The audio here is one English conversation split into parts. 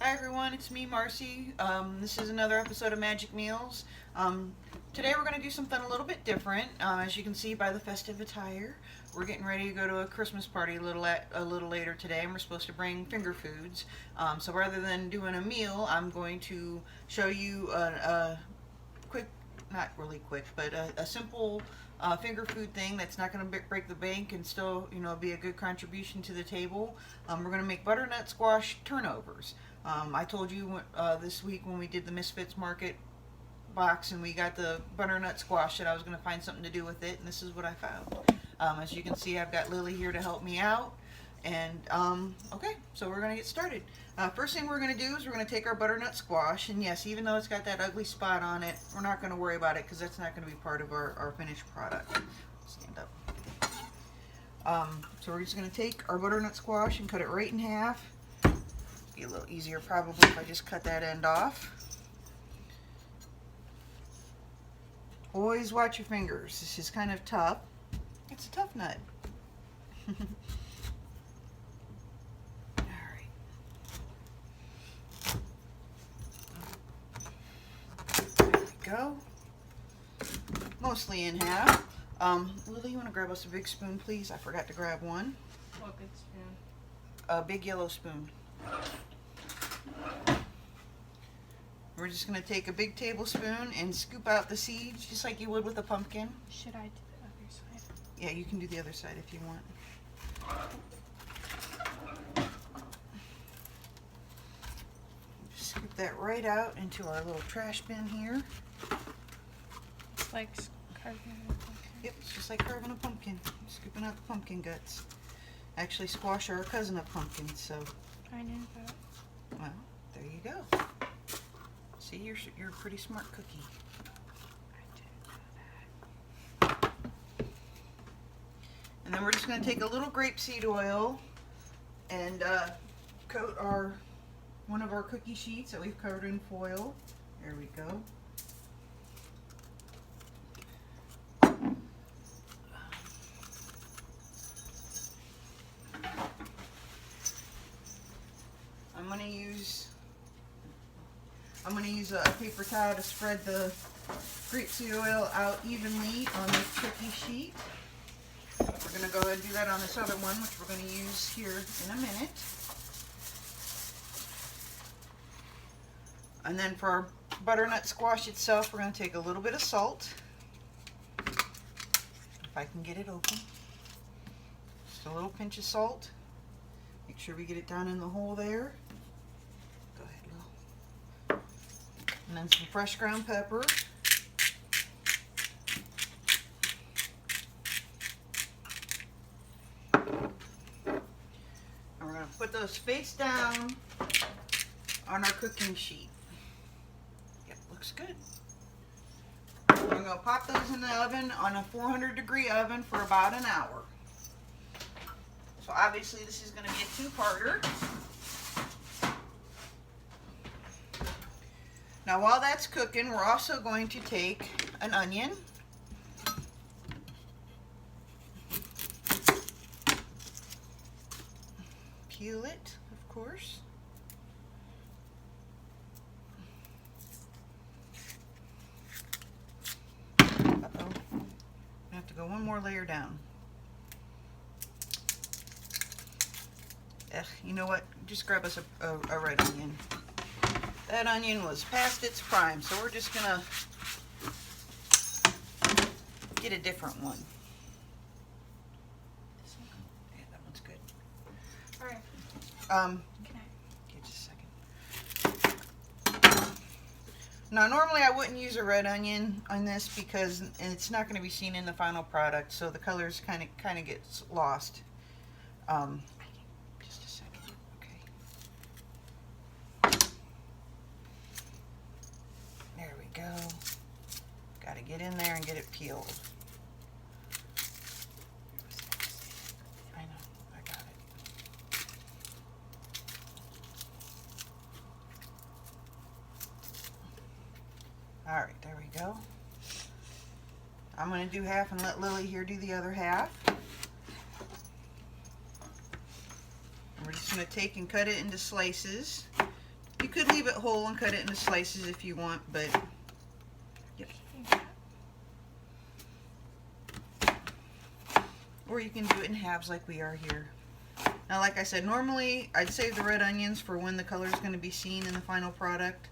Hi everyone, it's me, Marcy. This is another episode of Magic Meals. Today we're going to do something a little bit different. As you can see by the festive attire, we're getting ready to go to a Christmas party a little later today, and we're supposed to bring finger foods. So rather than doing a meal, I'm going to show you a quick, not really quick, but a simple finger food thing that's not going to break the bank and still, be a good contribution to the table. We're going to make butternut squash turnovers. I told you this week when we did the Misfits Market box and we got the butternut squash that I was going to find something to do with it, and this is what I found. As you can see, I've got Lily here to help me out. And okay, so we're going to get started. First thing we're going to do is we're going to take our butternut squash, and yes, even though it's got that ugly spot on it, we're not going to worry about it because that's not going to be part of our finished product. Stand up. So we're just going to take our butternut squash and cut it right in half. Be a little easier probably if I just cut that end off. Always watch your fingers. This is kind of tough. It's a tough nut. Alright. There we go. Mostly in half. Lily, you want to grab us a big spoon, please? I forgot to grab one. What big spoon? A big yellow spoon. We're just going to take a big tablespoon and scoop out the seeds just like you would with a pumpkin. Should I do the other side? Yeah, you can do the other side if you want. Just scoop that right out into our little trash bin here. It's like carving a pumpkin. Yep, it's just like carving a pumpkin. Scooping out the pumpkin guts. Actually, squash are a cousin of pumpkins, so... I knew that. Well, there you go. See, you're a pretty smart cookie. I didn't know that. And then we're just going to take a little grapeseed oil and coat one of our cookie sheets that we've covered in foil. There we go. I'm going to use a paper towel to spread the grapeseed oil out evenly on this cookie sheet. We're going to go ahead and do that on this other one, which we're going to use here in a minute. And then for our butternut squash itself, we're going to take a little bit of salt. If I can get it open. Just a little pinch of salt. Make sure we get it down in the hole there. Go ahead, Lil. And then some fresh ground pepper. And we're going to put those face down on our cooking sheet. Yep, looks good. We're going to pop those in the oven on a 400-degree oven for about an hour. So obviously this is going to be a two-parter. Now while that's cooking, we're also going to take an onion. Peel it, of course. Uh-oh. I have to go one more layer down. You know what? Just grab us a red onion. That onion was past its prime, so we're just gonna get a different one. This one? Yeah, that one's good. Alright. Okay, just a second. Now, normally I wouldn't use a red onion on this because it's not going to be seen in the final product, so the colors kind of gets lost. Just a second. Okay. There we go. Got to get in there and get it peeled. I know, I got it. All right, there we go. I'm going to do half and let Lily here do the other half. We're just going to take and cut it into slices. You could leave it whole and cut it into slices if you want, but yep. Or you can do it in halves like we are here. Now, like I said, normally I'd save the red onions for when the color is going to be seen in the final product,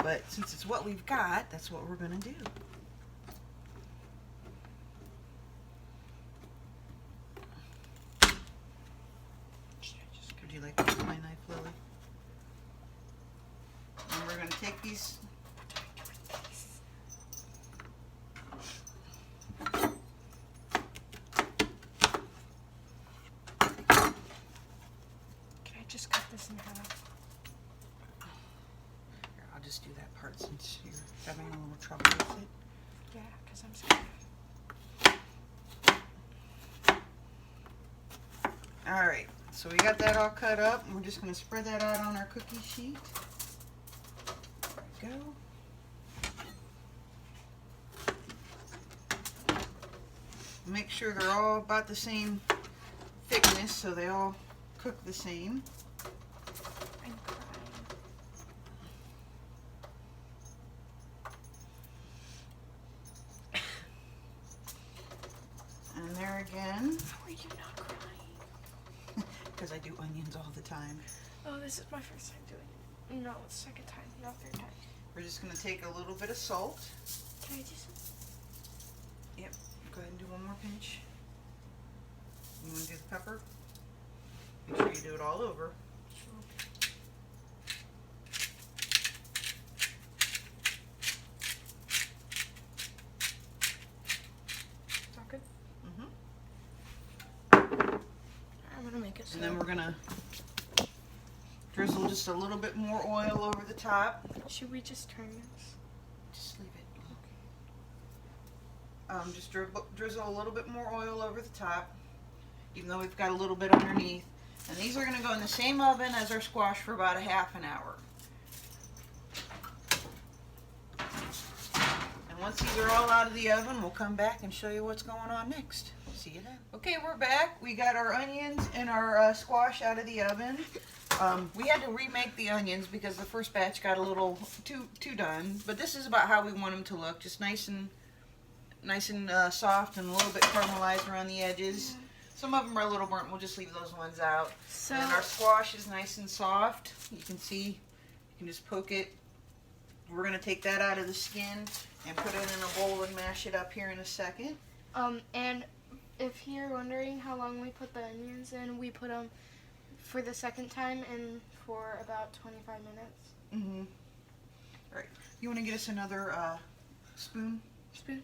but since it's what we've got, that's what we're going to do. Would you like to use my knife, Lily? And we're going to take these. Can I just cut this in half? Here, I'll just do that part since you're having a little trouble with it. Yeah, because I'm scared. Alright, so we got that all cut up, and we're just going to spread that out on our cookie sheet. There we go. Make sure they're all about the same thickness so they all cook the same. I'm crying. And there again, How are you not crying? because I do onions all the time. Oh, this is my first time doing it. No, it's second time, not third time. We're just going to take a little bit of salt. Can I do some? Yep, go ahead and do one more pinch. You want to do the pepper? Make sure you do it all over. Is that good? Mm-hmm. I'm gonna make it so. And then we're going to drizzle just a little bit more oil over the top. Should we just turn this? Just leave it. Just drizzle a little bit more oil over the top, even though we've got a little bit underneath. And these are going to go in the same oven as our squash for about a half an hour. And once these are all out of the oven, we'll come back and show you what's going on next. See you then. Okay, we're back. We got our onions and our squash out of the oven. We had to remake the onions because the first batch got a little too done. But this is about how we want them to look, just nice and soft and a little bit caramelized around the edges. Some of them are a little burnt. We'll just leave those ones out. So And our squash is nice and soft. You can see, you can just poke it. We're going to take that out of the skin and put it in a bowl and mash it up here in a second. and if you're wondering how long we put the onions in, we put them for the second time in for about 25 minutes. Mm-hmm. All right. You want to get us another spoon? Spoon?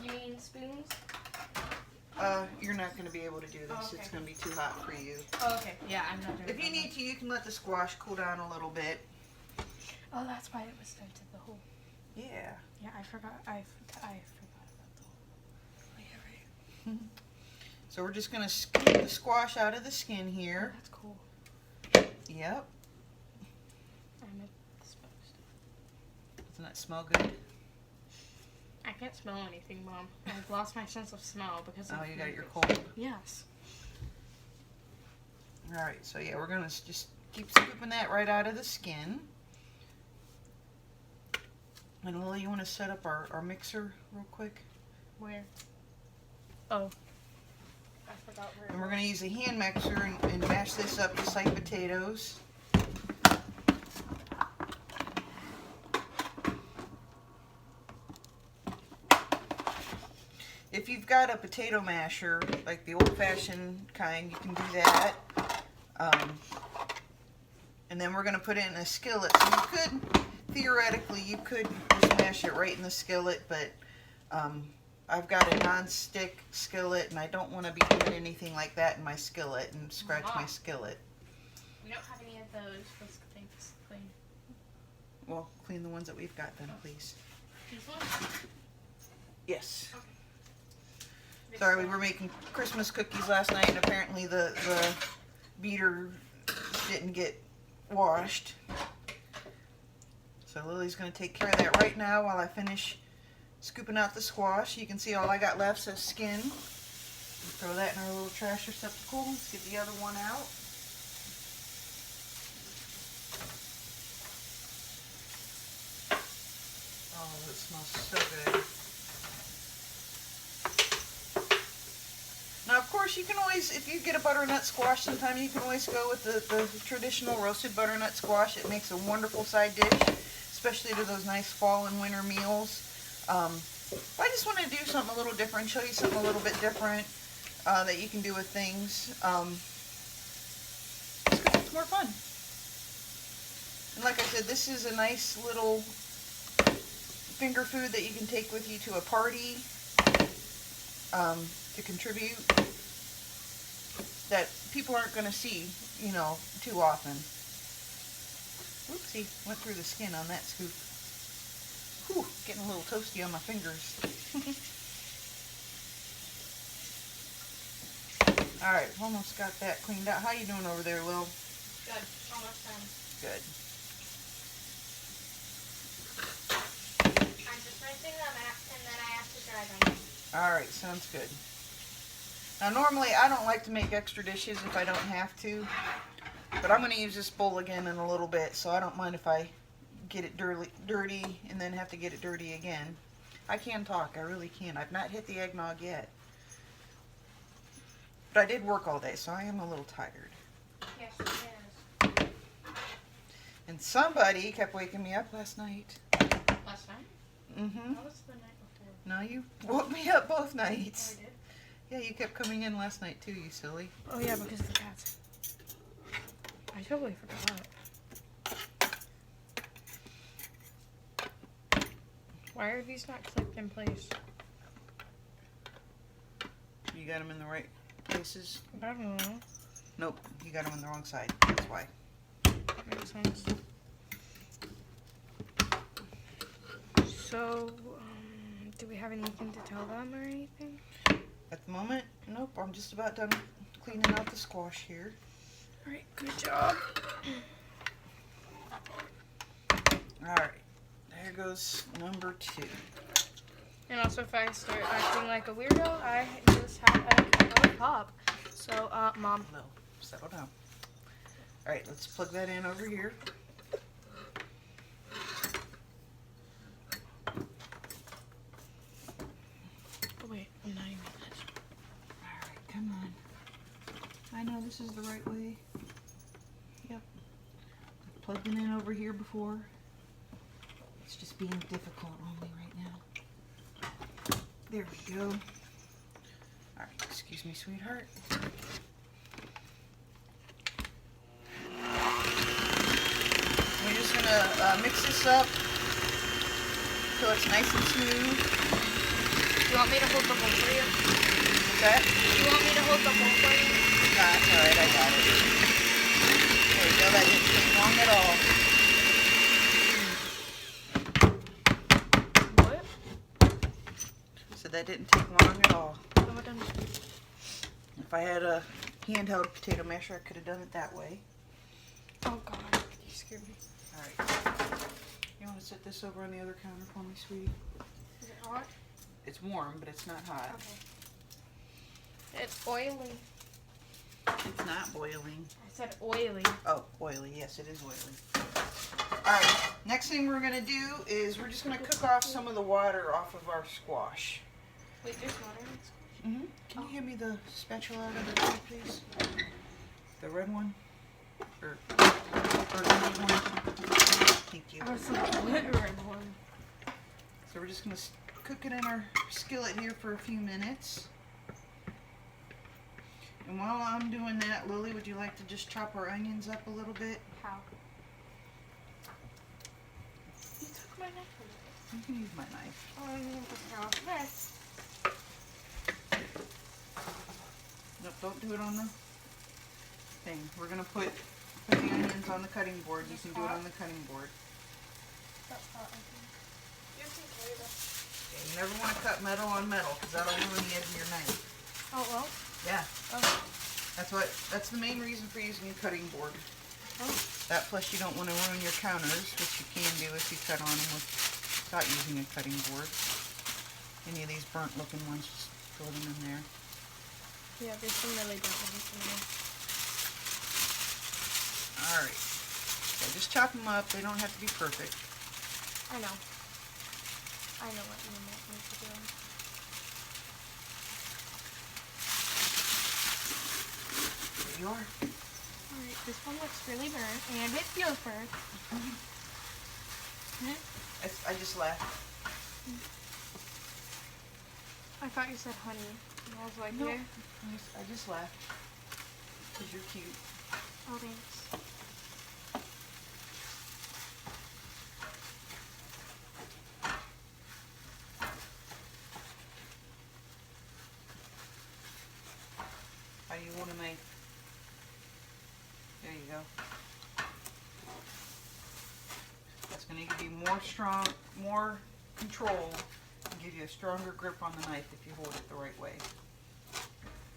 You mean spoons? You're not going to be able to do this. Oh, okay. It's going to be too hot for you. Oh, okay. Yeah, I'm not doing it. If you need to, you can let the squash cool down a little bit. Oh, that's why it was dented the hole. Yeah. Yeah, I forgot about the hole. Oh, yeah, right. So we're just going to scoop the squash out of the skin Oh, here. that's cool. Yep. I'm exposed. Doesn't that smell good? I can't smell anything, Mom. I've lost my sense of smell because Oh, of you got your mucus. cold. Yes. All right. So yeah, we're going to just keep scooping that right out of the skin. And Lily, you want to set up our mixer real quick? Where? Oh. I forgot where. And we're going to use a hand mixer and mash this up just like potatoes. If you've got a potato masher, like the old-fashioned kind, you can do that. And then we're going to put it in a skillet. So you could, theoretically, you could just mash it right in the skillet, but I've got a non-stick skillet, and I don't want to be doing anything like that in my skillet and scratch my skillet. We don't have any of those. Let's clean. Well, clean the ones that we've got then, please. These ones? Yes. Okay. Sorry, we were making Christmas cookies last night, and apparently the beater didn't get washed. So Lily's going to take care of that right now while I finish scooping out the squash. You can see all I got left says skin. Throw that in our little trash receptacle. Let's get the other one out. it smells so good. Now, of course, you can always, if you get a butternut squash sometime, you can always go with the traditional roasted butternut squash. It makes a wonderful side dish, especially to those nice fall and winter meals. I just want to do something a little different, show you something a little bit different that you can do with things. Just 'cause it's more fun. And like I said, this is a nice little finger food that you can take with you to a party to contribute that people aren't going to see, you know, too often. Oopsie, went through the skin on that scoop. Whew, getting a little toasty on my fingers. Alright, almost got that cleaned out. How you doing over there, Lil? Good. Almost done. Good. I'm just rinsing them out, and then I have to dry them. Alright, sounds good. Now normally I don't like to make extra dishes if I don't have to, but I'm going to use this bowl again in a little bit, so I don't mind if I get it dirty and then have to get it dirty again. I can talk, I really can. I've not hit the eggnog yet. But I did work all day, so I am a little tired. Yes, it is. And somebody kept waking me up last night. Last night? Mm-hmm. What was the night before? No, you woke me up both Oh, nights. I did? Yeah, you kept coming in last night too, you silly. Oh, yeah, because of the cats. I totally forgot. Why are these not clipped in place? You got them in the right places? I don't know. Nope, you got them on the wrong side. That's why. Makes sense. So, do we have anything to tell them or anything? At the moment, nope, I'm just about done cleaning out the squash here. Alright, good job. Alright, there goes number 2. And also, if I start acting like a weirdo, I just have a cup of pop. So, Mom. No, settle down. Alright, let's plug that in over here. Oh, wait, I'm not even. Alright, come on. I know this is the right way. Yep. I've plugged it in over here before. It's just being difficult on me right now. There we go. Alright, excuse me, sweetheart. We're just gonna mix this up so it's nice and smooth. Do you want me to hold the bowl for you? Okay? Do you want me to hold the bowl for you? Nah, it's alright, I got it. There we go, that didn't take long at all. What? So that didn't take long at all. No, it doesn't. If I had a handheld potato masher, I could have done it that way. Oh, God. You scared me. Alright. You want to set this over on the other counter for me, sweetie? Is it hot? It's warm, but it's not hot. Okay. It's oily. It's not boiling. I said oily. Oh, oily. Yes, it is oily. Alright, next thing we're going to do is we're just going to cook off some of the water off of our squash. Wait, there's water in this? Mm-hmm. Can you give me the spatula out of the tray, please? The red one? Or orange one? Thank you. I was like, what red one? So we're just going to cook it in our skillet here for a few minutes. And while I'm doing that, Lily, would you like to just chop our onions up a little bit? How? You took my knife from me. You can use my knife. Oh, I need to throw this. Nope, don't do it on the thing. We're going to put the onions on the cutting board. You can do it on the cutting board. That's hot, I think. You can carry this. Okay, you never want to cut metal on metal because that'll ruin the edge of your knife. Oh, well? Yeah. Oh. That's the main reason for using a cutting board. Oh. That plus you don't want to ruin your counters, which you can do if you cut on them without using a cutting board. Any of these burnt looking ones, just throw them in there. Yeah, there's some really good ones in there. Alright. So just chop them up. They don't have to be perfect. I know. I know what you meant me to do. There you are. Alright, this one looks really burnt, and it feels burnt. I just laughed. I thought you said honey. And I was like, Nope. yeah. I just laughed. Because you're cute. Oh, thanks. How do you want to make? There you go. That's going to give you more control, and give you a stronger grip on the knife if you hold it the right way.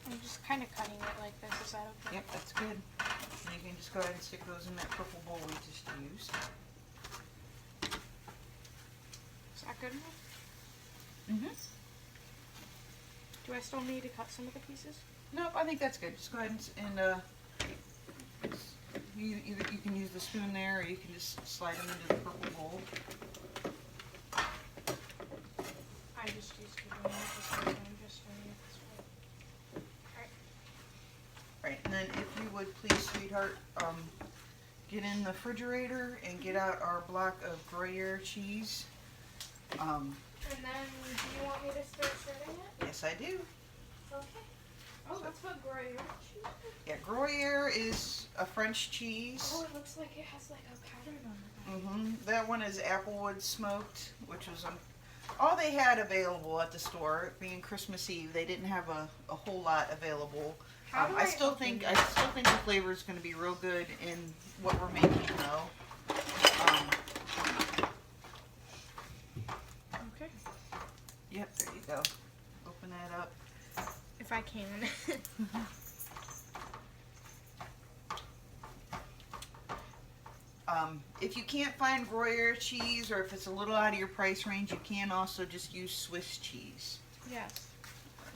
I'm just kind of cutting it like this. Is that okay? Yep, that's good. And you can just go ahead and stick those in that purple bowl we just used. Is that good enough? Mm-hmm. Do I still need to cut some of the pieces? Nope, I think that's good. Just go ahead and you can use the spoon there, or you can just slide them into the purple bowl. I just used to do it this way, so I'm just doing it this way. Alright. Right, and then if you would please, sweetheart, get in the refrigerator and get out our block of Gruyere cheese. And then, do you want me to start serving it? Yes, I do. Okay. Oh, that's what Gruyere cheese is? Yeah, Gruyere is a French cheese. Oh, it looks like it has like a pattern on it. That one is applewood smoked, which was all they had available at the store. Being Christmas Eve, they didn't have a whole lot available. I still think the flavor is going to be real good in what we're making, though. Okay. Yep, there you go. Open that up. If I can. If you can't find Gruyere cheese, or if it's a little out of your price range, you can also just use Swiss cheese. Yes.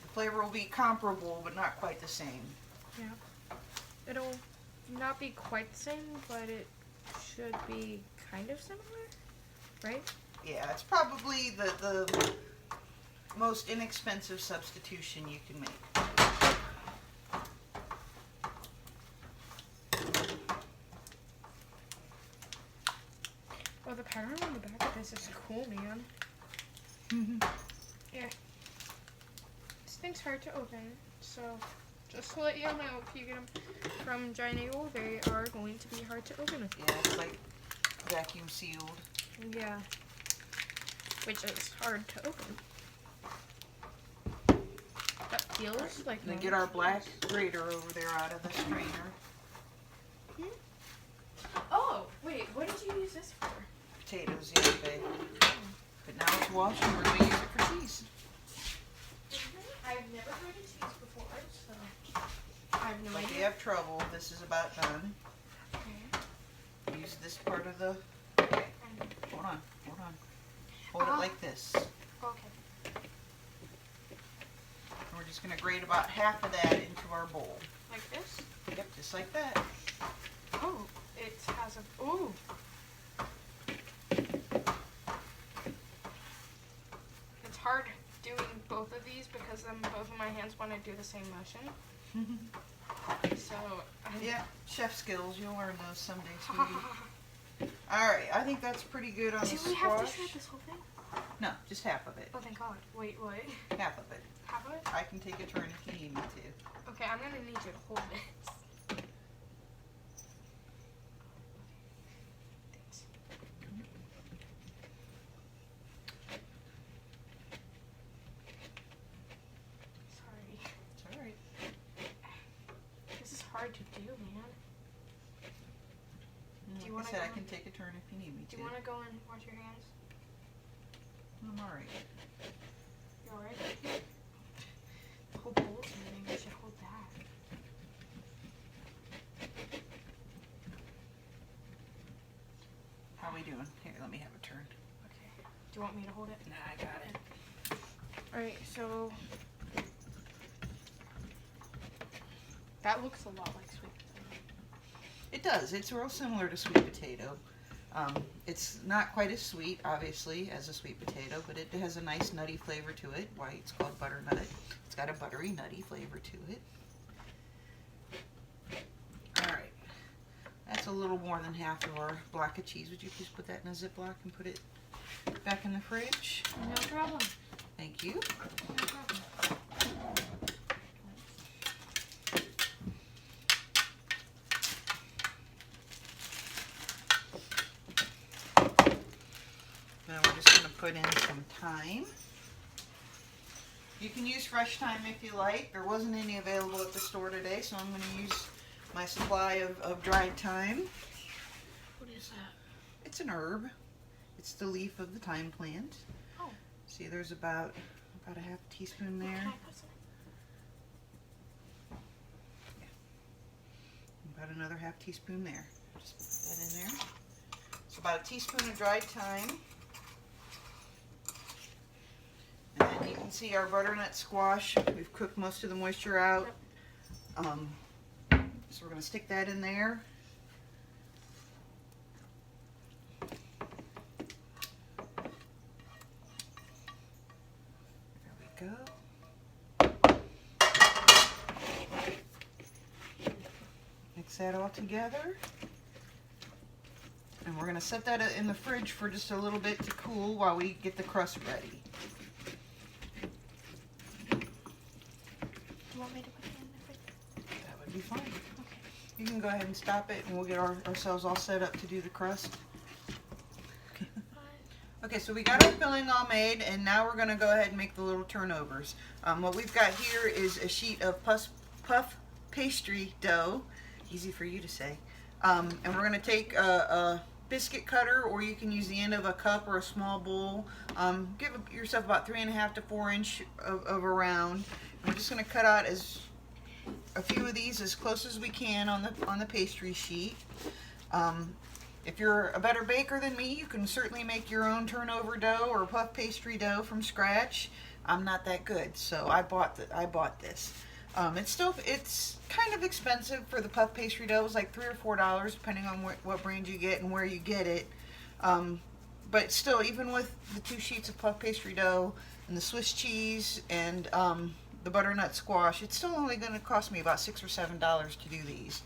The flavor will be comparable, but not quite the same. Yeah. It'll not be quite the same, but it should be kind of similar, right? Yeah, it's probably the most inexpensive substitution you can make. Oh, the pattern on the back of this is cool, man. Yeah. This thing's hard to open, so just to let you know, if you get them from Giant Eagle, they are going to be hard to open. Yeah, it's like vacuum sealed. Yeah. Which is hard to open. That feels like. Then get our black grater over there out of the strainer. Oh, wait, what did you use this for? Potatoes yesterday. But now it's washed and we're going to use it for cheese. I've never heard of cheese before, so I have no But if you idea. have trouble, this is about done. Okay. Use this part of the... Hold on. Hold it like this. Okay. And we're just going to grate about half of that into our bowl. Like this? Yep, just like that. Oh, it has a. Ooh. It's hard doing both of these because then both of my hands want to do the same motion. So. Yeah, chef skills. You'll learn those someday, sweetie. Alright, I think that's pretty good on the Do squash. we have to shred this whole thing? No, just half of it. Oh, thank God. Wait, what? Half of it. Half of it? I can take a turn if you need me to. Okay, I'm gonna need you to hold this. Thanks. Sorry. It's alright. This is hard to do, man. Do you Like wanna I said, I go can take a turn if you need me Do to. you want to go and wash your hands? I'm alright. You alright? The whole bowl's moving. I should hold that. How we doing? Here, let me have a turn. Okay. Do you want me to hold it? Nah, I got it. Alright, so that looks a lot like sweet potato. It does. It's real similar to sweet potato. It's not quite as sweet, obviously, as a sweet potato, but it has a nice nutty flavor to it. Why it's called butternut. It's got a buttery, nutty flavor to it. Alright, that's a little more than half of our block of cheese. Would you please put that in a Ziploc and put it back in the fridge? No problem. Thank you. No problem. Now we're just going to put in some thyme. You can use fresh thyme if you like. There wasn't any available at the store today, so I'm going to use my supply of dried thyme. What is that? It's an herb. It's the leaf of the thyme plant. Oh. See, there's about a half teaspoon there. Can I put some? About another half teaspoon there. Just put that in there. It's about a teaspoon of dried thyme. And then you can see our butternut squash. We've cooked most of the moisture out. So we're going to stick that in there. There we go. Mix that all together. And we're going to set that in the fridge for just a little bit to cool while we get the crust ready. You want me to put it in the fridge? That would be fine. Okay. You can go ahead and stop it and we'll get ourselves all set up to do the crust. Okay, so we got our filling all made and now we're going to go ahead and make the little turnovers. What we've got here is a sheet of puff pastry dough. Easy for you to say. And we're going to take a biscuit cutter, or you can use the end of a cup or a small bowl. Give yourself about 3.5 to 4 inch of a round. We're just going to cut out a few of these as close as we can on the pastry sheet. If you're a better baker than me, you can certainly make your own turnover dough or puff pastry dough from scratch. I'm not that good, so I bought this. It's kind of expensive for the puff pastry dough. It's like $3 or $4 depending on what brand you get and where you get it. But still, even with the 2 sheets of puff pastry dough and the Swiss cheese and the butternut squash, it's still only going to cost me about $6 or $7 to do these.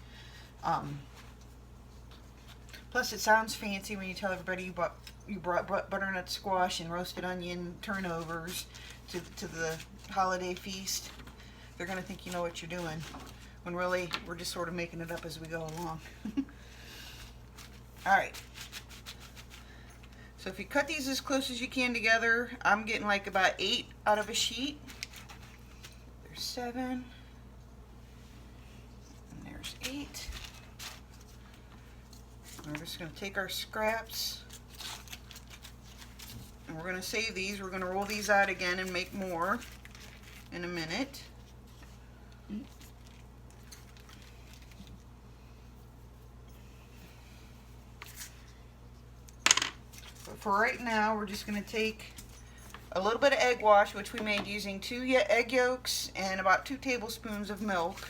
Plus, it sounds fancy when you tell everybody you brought butternut squash and roasted onion turnovers to the holiday feast. They're going to think you know what you're doing, when really we're just sort of making it up as we go along. Alright, so if you cut these as close as you can together, I'm getting like about 8 out of a sheet. There's 7, and there's 8. We're just going to take our scraps, and we're going to save these. We're going to roll these out again and make more in a minute. But for right now, we're just going to take a little bit of egg wash, which we made using 2 egg yolks and about 2 tablespoons of milk.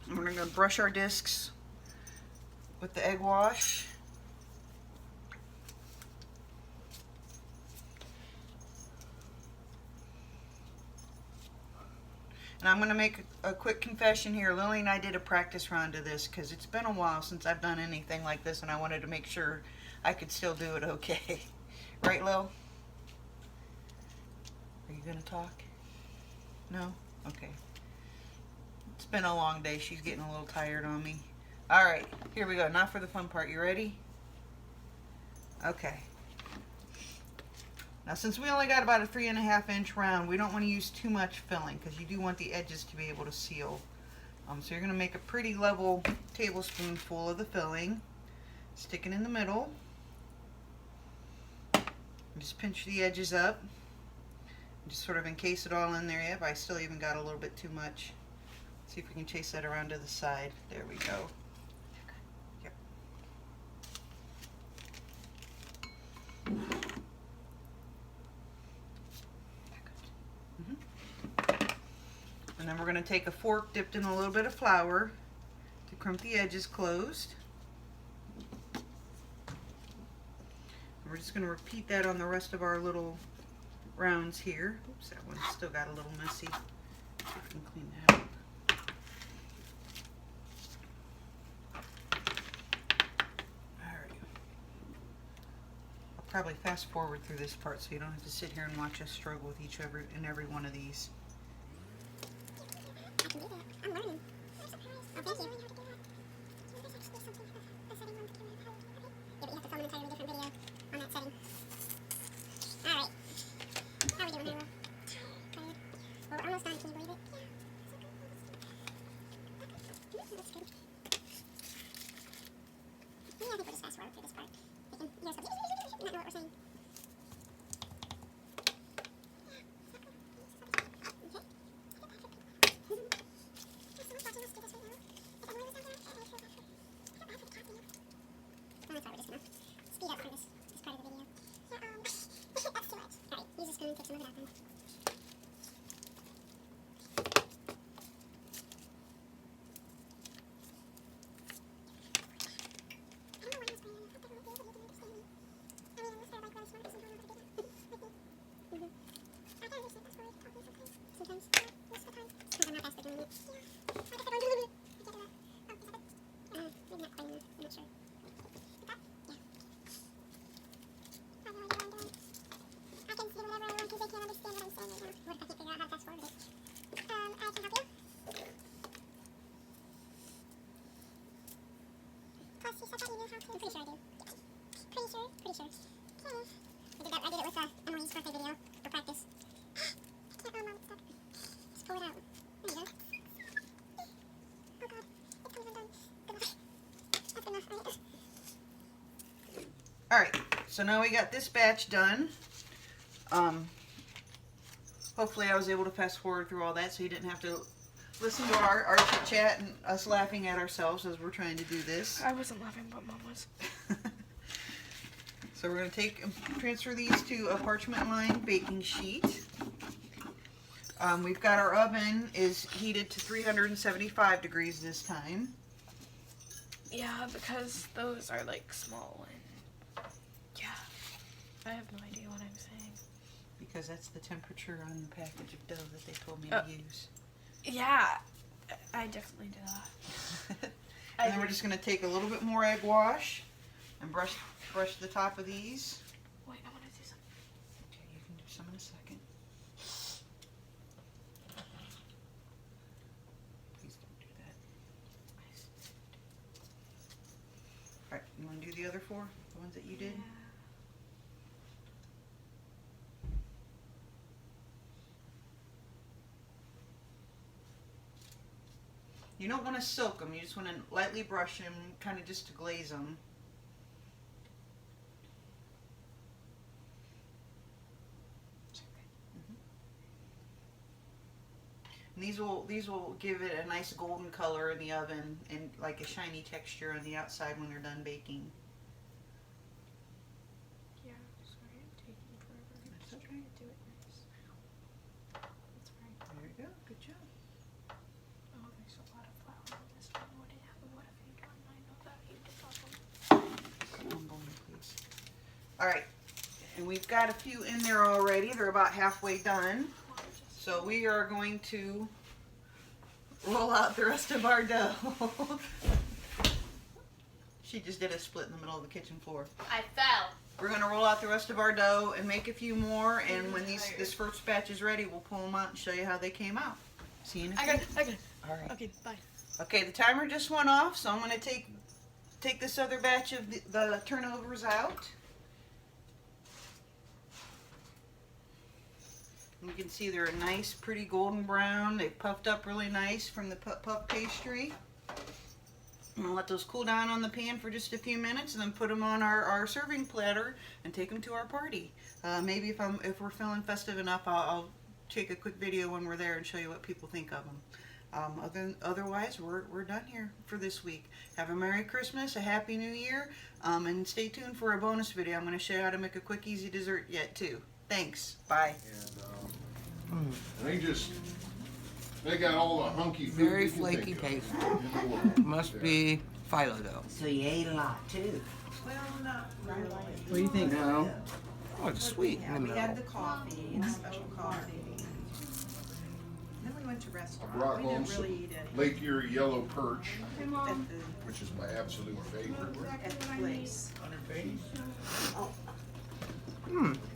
We're going to brush our discs with the egg wash. And I'm going to make a quick confession here. Lily and I did a practice run to this because it's been a while since I've done anything like this, and I wanted to make sure I could still do it okay. Right, Lil? Are you going to talk? No? Okay. It's been a long day. She's getting a little tired on me. Alright, here we go. Now for the fun part. You ready? Okay. Now, since we only got about a 3.5 inch round, we don't want to use too much filling because you do want the edges to be able to seal. So you're going to make a pretty level tablespoonful of the filling. Stick it in the middle. And just pinch the edges up. Just sort of encase it all in there. Yep, I still even got a little bit too much. See if we can chase that around to the side. There we go. Yep. And then we're going to take a fork dipped in a little bit of flour to crimp the edges closed. We're just going to repeat that on the rest of our little rounds here. Oops, that one still got a little messy. See if we can clean that up. Alright. I'll probably fast forward through this part so you don't have to sit here and watch us struggle with every one of these. I can do that. I'm learning. Oh, thank you. Yeah, but you have to film an entirely different video on that setting. Alright. How are we doing, Harold? Tired? Well, we're almost done. Can you believe it? Yeah. That's good. Yeah, I think we'll just fast forward through this part. They can hear us go, not know what we're saying. That's why we're just gonna speed up for this part of the video. Yeah, that's too much. Alright, he's just gonna take some of it out then. I don't know why I'm spraying it. I thought that would be able to understand me. I mean, unless they're like really smart person who knows what to do with me. I can understand that story talking sometimes. Sometimes. Most of the time. Sometimes I'm not fast at doing it. Yeah. I guess I don't do it. I get it. Oh, is that it? Maybe not quite enough. I'm not sure. I'm pretty sure I do. Pretty sure. Okay. I did it with Emily's birthday video for practice. I can't it's stuck. Just pull it out. There you go. Oh god. It's almost done. Good enough. That's good enough. Alright, so now we got this batch done. Hopefully I was able to fast forward through all that so you didn't have to listen to our chit chat and us laughing at ourselves as we're trying to do this. I wasn't laughing, but Mom was. So we're going to transfer these to a parchment lined baking sheet. We've got our oven is heated to 375 degrees this time. Yeah, because those are like small and yeah, I have no idea what I'm saying. Because that's the temperature on the package of dough that they told me to use. Yeah, I definitely did that. And then we're just going to take a little bit more egg wash and brush the top of these. Wait, I want to do something. Okay, you can do some in a second. Please don't do that. Alright, you want to do the other four? The ones that you did? Yeah. You don't want to soak them. You just want to lightly brush them, kind of just to glaze them. And these will give it a nice golden color in the oven and like a shiny texture on the outside when they're done baking. Yeah, sorry, I'm taking forever. That's Just okay. trying to do it nice. That's right. There you go. Good job. Oh, there's a lot of flour on this one. What have you done? I know that you did that one. One bone, please. All right, and we've got a few in there already. They're about halfway done. So we are going to roll out the rest of our dough. She just did a split in the middle of the kitchen floor. I fell. We're going to roll out the rest of our dough and make a few more, and when this first batch is ready, we'll pull them out and show you how they came out. See you in a few. I got it. All right. Okay, bye. Okay, the timer just went off, so I'm going to take this other batch of the turnovers out. You can see they're a nice, pretty golden brown. They've puffed up really nice from the puff pastry. I'm going to let those cool down on the pan for just a few minutes and then put them on our serving platter and take them to our party. Maybe if we're feeling festive enough, I'll take a quick video when we're there and show you what people think of them. Otherwise, we're done here for this week. Have a Merry Christmas, a Happy New Year, and stay tuned for a bonus video. I'm going to show you how to make a quick, easy dessert yet, too. Thanks. Bye. And they got all the hunky food. Very you can flaky think of paste. in the world. Must be phyllo dough. So you ate a lot too. Well, not really. What do you think? No. Oh, it's sweet Yeah, in we the had the middle. coffee, and special coffee. Then we went to I restaurant. brought We home didn't some really eat any Lake Erie yellow perch, Hey, at Mom. which is my absolute favorite. the place.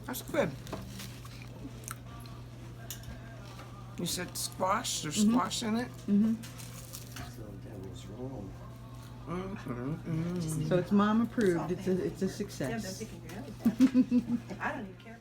That's good. You said squash? There's squash in it? So it's mom approved. It's a Yeah, success. they're picking your nose. I don't even care